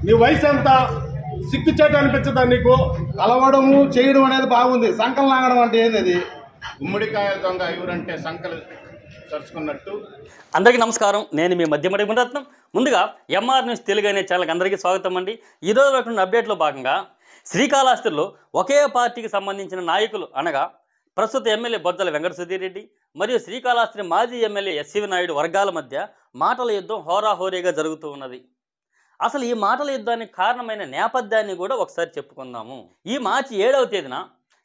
నీ వయసు ఎంత? సిగ్గుచేట అనిపించదా నీకు? కలవడము చేయడం అనేది బాగుంది, సంకలు లాగడం అంటే ఏంది అది? గుమ్మడికాయ దొంగ ఎవరంటే సంకలు చరుచుకున్నట్టు. అందరికీ నమస్కారం, నేను మీ మధ్యమడి గుణరత్నం. ముందుగా ఎంఆర్ న్యూస్ తెలుగు అనే ఛానల్కి అందరికీ స్వాగతం అండి. ఈరోజు వచ్చిన అప్డేట్లో భాగంగా శ్రీకాళహస్తిలో ఒకే పార్టీకి సంబంధించిన నాయకులు అనగా ప్రస్తుత ఎమ్మెల్యే బొజ్జల వెంకట సుధీర్ రెడ్డి మరియు శ్రీకాళహస్తి మాజీ ఎమ్మెల్యే ఎస్సీవి నాయుడు వర్గాల మధ్య మాటల యుద్ధం హోరాహోరీగా జరుగుతూ ఉన్నది. అసలు ఈ మాటల యుద్ధానికి కారణమైన నేపథ్యాన్ని కూడా ఒకసారి చెప్పుకుందాము. ఈ మార్చి 7వ తేదీన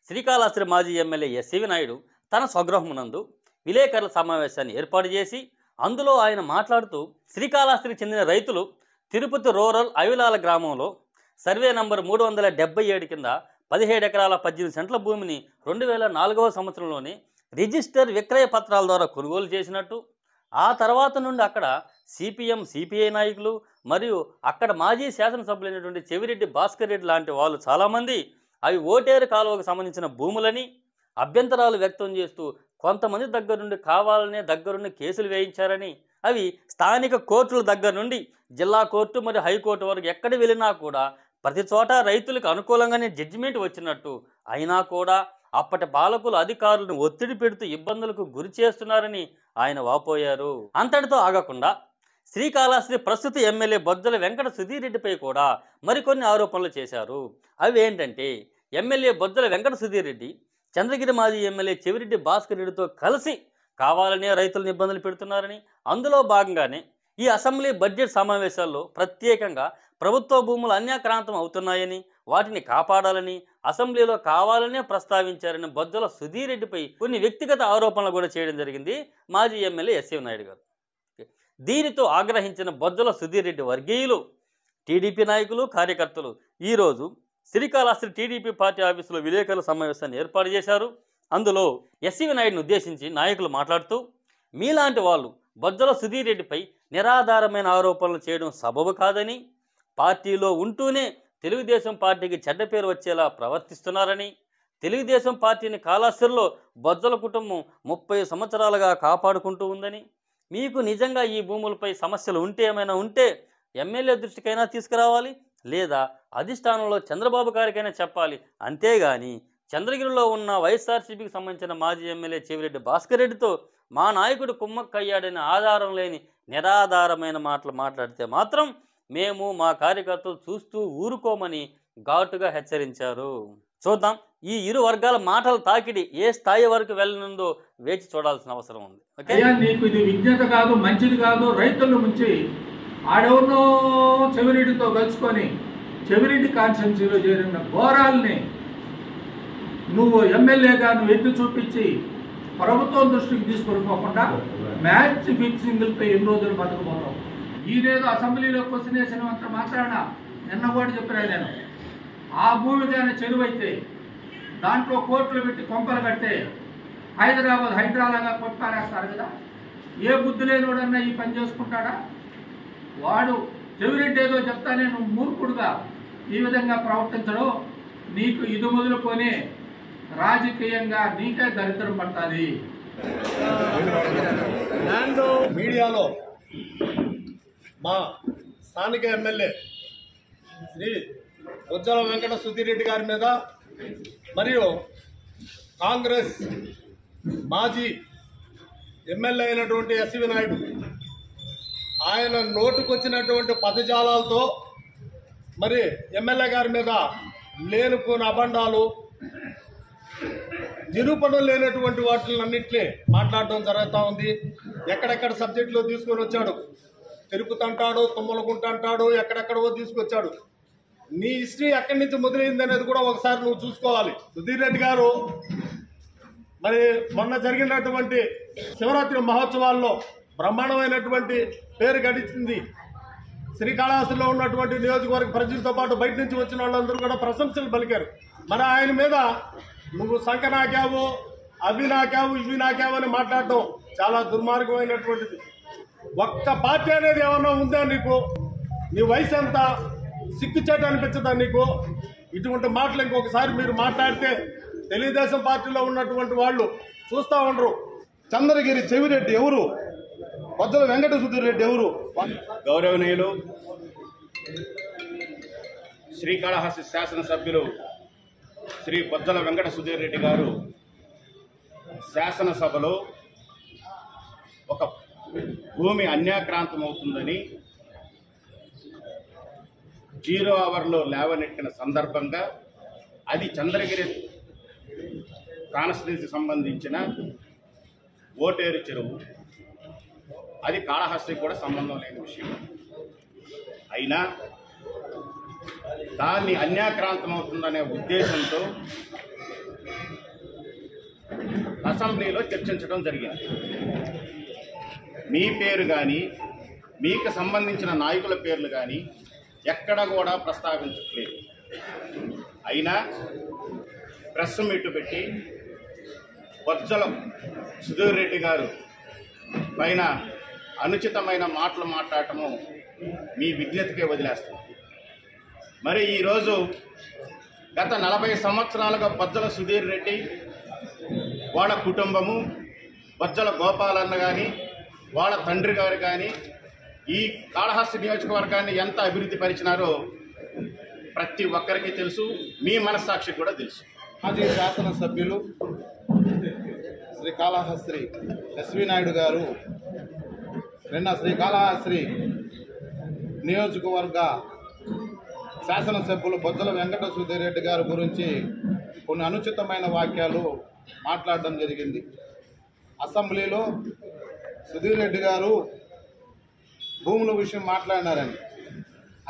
శ్రీకాళహస్తి మాజీ ఎమ్మెల్యే ఎస్సీవి నాయుడు తన స్వగృహమునందు విలేకరుల సమావేశాన్ని ఏర్పాటు చేసి అందులో ఆయన మాట్లాడుతూ శ్రీకాళహస్తికి చెందిన రైతులు తిరుపతి రూరల్ అవిలాల గ్రామంలో సర్వే నంబర్ 377 కింద 17 ఎకరాల 18 సెంట్ల భూమిని 2004వ సంవత్సరంలోనే రిజిస్టర్ విక్రయ పత్రాల ద్వారా కొనుగోలు చేసినట్టు, ఆ తర్వాత నుండి అక్కడ సిపిఎం సిపిఐ నాయకులు మరియు అక్కడ మాజీ శాసనసభ్యులైనటువంటి చెవిరెడ్డి భాస్కర్ రెడ్డి లాంటి వాళ్ళు చాలామంది అవి ఓటేరు కాలువకు సంబంధించిన భూములని అభ్యంతరాలు వ్యక్తం చేస్తూ కొంతమంది దగ్గర నుండి కావాలనే దగ్గరుండి కేసులు వేయించారని, అవి స్థానిక కోర్టుల దగ్గర నుండి జిల్లా కోర్టు మరియు హైకోర్టు వరకు ఎక్కడ వెళ్ళినా కూడా ప్రతి చోట రైతులకు అనుకూలంగానే జడ్జిమెంట్ వచ్చినట్టు, అయినా కూడా అప్పటి పాలకులు అధికారులను ఒత్తిడి పెడుతూ ఇబ్బందులకు గురి చేస్తున్నారని ఆయన వాపోయారు. అంతటితో ఆగకుండా శ్రీకాళహస్తి ప్రస్తుత ఎమ్మెల్యే బొజ్జల వెంకట సుధీర్ రెడ్డిపై కూడా మరికొన్ని ఆరోపణలు చేశారు. అవి ఏంటంటే, ఎమ్మెల్యే బొజ్జల వెంకట సుధీర్ రెడ్డి చంద్రగిరి మాజీ ఎమ్మెల్యే చెవిరెడ్డి భాస్కర్ రెడ్డితో కలిసి కావాలనే రైతులను ఇబ్బందులు పెడుతున్నారని, అందులో భాగంగానే ఈ అసెంబ్లీ బడ్జెట్ సమావేశాల్లో ప్రత్యేకంగా ప్రభుత్వ భూములు అన్యాక్రాంతం అవుతున్నాయని, వాటిని కాపాడాలని అసెంబ్లీలో కావాలనే ప్రస్తావించారని బొజ్జల సుధీర్ రెడ్డిపై కొన్ని వ్యక్తిగత ఆరోపణలు కూడా చేయడం జరిగింది మాజీ ఎమ్మెల్యే ఎస్సీవి నాయుడు గారు. దీనితో ఆగ్రహించిన బొజ్జల సుధీర్ రెడ్డి వర్గీయులు, టీడీపీ నాయకులు, కార్యకర్తలు ఈరోజు శ్రీకాళహస్తి టీడీపీ పార్టీ ఆఫీసులో విలేకరుల సమావేశాన్ని ఏర్పాటు చేశారు. అందులో ఎస్సీవి నాయుడుని ఉద్దేశించి నాయకులు మాట్లాడుతూ, మీలాంటి వాళ్ళు బొజ్జల సుధీర్ రెడ్డిపై నిరాధారమైన ఆరోపణలు చేయడం సబబు కాదని, పార్టీలో ఉంటూనే తెలుగుదేశం పార్టీకి చెడ్డ పేరు వచ్చేలా ప్రవర్తిస్తున్నారని, తెలుగుదేశం పార్టీని కాళహస్తిలో బొజ్జల కుటుంబం 30 సంవత్సరాలుగా కాపాడుకుంటూ ఉందని, మీకు నిజంగా ఈ భూములపై సమస్యలు ఏమైనా ఉంటే ఎమ్మెల్యే దృష్టికైనా తీసుకురావాలి, లేదా అధిష్టానంలో చంద్రబాబు గారికైనా చెప్పాలి. అంతేగాని చంద్రగిరిలో ఉన్న వైఎస్ఆర్సీపీకి సంబంధించిన మాజీ ఎమ్మెల్యే చెవిరెడ్డి భాస్కర్ రెడ్డితో మా నాయకుడు కుమ్మక్కయ్యాడని ఆధారం లేని నిరాధారమైన మాటలు మాట్లాడితే మాత్రం మేము మా కార్యకర్తలు చూస్తూ ఊరుకోమని ఘాటుగా హెచ్చరించారు. చూద్దాం ఈ ఇరు వర్గాల మాటల తాకిడి ఏ స్థాయి వరకు వెళ్ళనుందో వేచి చూడాల్సిన అవసరం ఉంది. నీకు ఇది విజ్ఞత కాదు, మంచిది కాదు. రైతుల నుంచి ఆడెవరినో చెవిరెడ్డితో కలుసుకొని చెవిరెడ్డి కాన్స్టిట్యున్సీలో చేరిన ఘోరాల్ని నువ్వు ఎమ్మెల్యేగా నువ్వు ఎత్తి చూపించి ప్రభుత్వం దృష్టికి తీసుకొని పోకుండా మ్యాచ్ ఫిక్సింగ్లతో ఎన్ని రోజులు బతకపోతావు? ఈరోజు అసెంబ్లీలో క్వశ్చన్ వేసినంత మాత్రాన నిన్న కూడా చెప్పినా నేను, ఆ భూమి కానీ చెరువైతే దాంట్లో కోర్టులు పెట్టి కొంపలు కడితే హైదరాలాగా కొట్టారేస్తారు కదా. ఏ బుద్ధి లేనివాడన్నా ఈ పని చేసుకుంటాడా? వాడు చెవిరెడ్డి ఏదో చెప్తానే నువ్వు మూర్ఖుడుగా ఈ విధంగా ప్రవర్తించడం, నీకు ఇది మొదలుకొని రాజకీయంగా నీకే దరిద్రం పడుతుంది. మీడియాలో మా స్థానిక ఎమ్మెల్యే శ్రీ బొజ్జల వెంకట సుధీర్ రెడ్డి గారి మీద మరియు కాంగ్రెస్ మాజీ ఎమ్మెల్యే అయినటువంటి ఎస్సీవి నాయుడు ఆయన నోటుకొచ్చినటువంటి పదజాలాలతో మరి ఎమ్మెల్యే గారి మీద లేనిపోయిన అబండాలు, నిరూపణలు లేనటువంటి వాటిలన్నింటినీ మాట్లాడడం జరుగుతూ ఉంది. ఎక్కడెక్కడ సబ్జెక్టులో తీసుకొని వచ్చాడు, తిరుపతి అంటాడు, తుమ్మలగుంట అంటాడు, ఎక్కడెక్కడో తీసుకొచ్చాడు. నీ హిస్టరీ ఎక్కడి నుంచి మొదలైంది అనేది కూడా ఒకసారి నువ్వు చూసుకోవాలి. సుధీర్ రెడ్డి గారు మరి మొన్న జరిగినటువంటి శివరాత్రి మహోత్సవాల్లో బ్రహ్మాండమైనటువంటి పేరు గడించింది. శ్రీకాళహస్తిలో ఉన్నటువంటి నియోజకవర్గ ప్రజలతో పాటు బయట నుంచి వచ్చిన వాళ్ళందరూ కూడా ప్రశంసలు పలికారు. మరి ఆయన మీద నువ్వు సంఖ నాకావు, అవి నాకావు, ఇవి నాకావు అని మాట్లాడటం చాలా దుర్మార్గమైనటువంటిది. ఒక్క పార్టీ అనేది ఏమన్నా ఉందా నీకు? నీ వయసు ఎంత? సిగ్గుచేట అనిపించదా నీకు? ఇటువంటి మాటలు ఇంకొకసారి మీరు మాట్లాడితే తెలుగుదేశం పార్టీలో ఉన్నటువంటి వాళ్ళు చూస్తూ ఉండరు. చంద్రగిరి చెవిరెడ్డి ఎవరు? బొజ్జల వెంకట సుధీర్ రెడ్డి ఎవరు? గౌరవనీయులు శ్రీకాళహస్తి శాసనసభ్యులు శ్రీ బొజ్జల వెంకట సుధీర్ రెడ్డి గారు శాసనసభలో ఒక భూమి అన్యాక్రాంతమవుతుందని 0 అవర్లో లేవనెట్టిన సందర్భంగా అది చంద్రగిరి కాన్స్టిట్యున్సీకి సంబంధించిన ఓటేరు చెరువు, అది కాళహస్తికి కూడా సంబంధం లేని విషయం. అయినా దాన్ని అన్యాక్రాంతమవుతుందనే ఉద్దేశంతో అసెంబ్లీలో చర్చించడం జరిగింది. మీ పేరు కానీ మీకు సంబంధించిన నాయకుల పేర్లు కానీ ఎక్కడ కూడా ప్రస్తావించట్లేదు. అయినా ప్రెస్ మీట్ పెట్టి బొజ్జల సుధీర్ రెడ్డి గారు పైన అనుచితమైన మాటలు మాట్లాడటము మీ విజ్ఞతకే వదిలేస్తుంది. మరి ఈరోజు గత 40 సంవత్సరాలుగా బొజ్జల సుధీర్ రెడ్డి వాళ్ళ కుటుంబము, బొజ్జల గోపాలన్న కానీ వాళ్ళ తండ్రి గారు కానీ ఈ కాళహస్తి నియోజకవర్గాన్ని ఎంత అభివృద్ధి పరిచినారో ప్రతి ఒక్కరికి తెలుసు, మీ మనస్సాక్షికి కూడా తెలుసు. మాజీ శాసనసభ్యులు శ్రీకాళహస్తి ఎస్వి నాయుడు గారు నిన్న శ్రీకాళహస్తి నియోజకవర్గ శాసనసభ్యులు బొజ్జల వెంకట సుధీర్ రెడ్డి గారి గురించి కొన్ని అనుచితమైన వాక్యాలు మాట్లాడడం జరిగింది. అసెంబ్లీలో సుధీర్ రెడ్డి గారు భూముల విషయం మాట్లాడినారండి.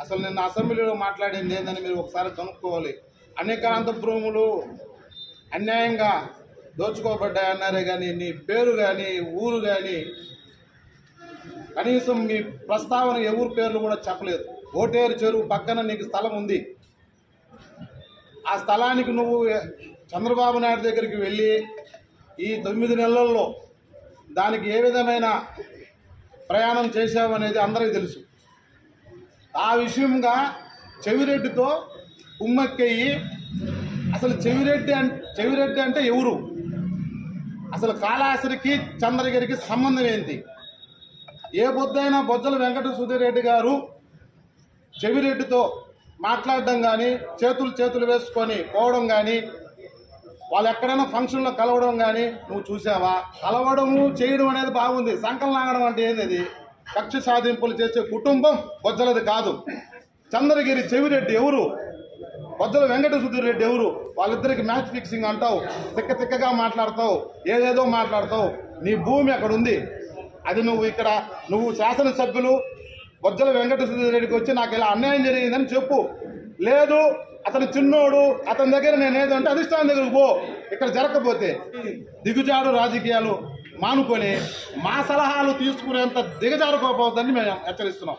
అసలు నిన్న అసెంబ్లీలో మాట్లాడింది ఏందని మీరు ఒకసారి కనుక్కోవాలి. అనేకాంత భూములు అన్యాయంగా దోచుకోబడ్డాయన్నారే కానీ నీ పేరు కానీ ఊరు కానీ కనీసం మీ ప్రస్తావన ఎవరి పేర్లు కూడా చెప్పలేదు. ఓటేరు చెరువు పక్కన నీకు స్థలం ఉంది. ఆ స్థలానికి నువ్వు చంద్రబాబు నాయుడు దగ్గరికి వెళ్ళి ఈ 9 నెలల్లో దానికి ఏ విధమైన ప్రయాణం చేశావు అనేది అందరికీ తెలుసు. ఆ విషయంగా చెవిరెడ్డితో కుమ్మక్కయ్యి అసలు చెవిరెడ్డి అంటే ఎవరు, అసలు కాళహస్తికి చంద్రగిరికి సంబంధం ఏంటి? ఏ బొద్దైనా బొజ్జల వెంకట సుధీర్ రెడ్డి గారు చెవిరెడ్డితో మాట్లాడడం కానీ చేతులు వేసుకొని పోవడం కానీ వాళ్ళు ఎక్కడైనా ఫంక్షన్లో కలవడం కానీ నువ్వు చూసావా? కలవడము చేయడం అనేది బాగుంది. సంకలం లాగడం అంటే ఏంది? కక్ష సాధింపులు చేసే కుటుంబం బొజ్జలది కాదు. చంద్రగిరి చెవిరెడ్డి ఎవరు, బొజ్జల వెంకట సుధీర్ రెడ్డి ఎవరు? వాళ్ళిద్దరికి మ్యాచ్ ఫిక్సింగ్ అంటావు, తిక్కగా మాట్లాడతావు, ఏదేదో మాట్లాడతావు. నీ భూమి అక్కడ ఉంది. అది నువ్వు శాసనసభ్యులు బొజ్జల వెంకట సుధీర్ రెడ్డికి వచ్చి నాకు ఇలా అన్యాయం జరిగిందని చెప్పు. లేదు అతను చిన్నోడు, అతని దగ్గర నేనేదంటే అధిష్టానం దగ్గరకు పో. ఇక్కడ జరగకపోతే దిగుజాడు రాజకీయాలు మానుకొని మా సలహాలు తీసుకునేంత దిగజారుకోపోవద్దని మేము హెచ్చరిస్తున్నాం.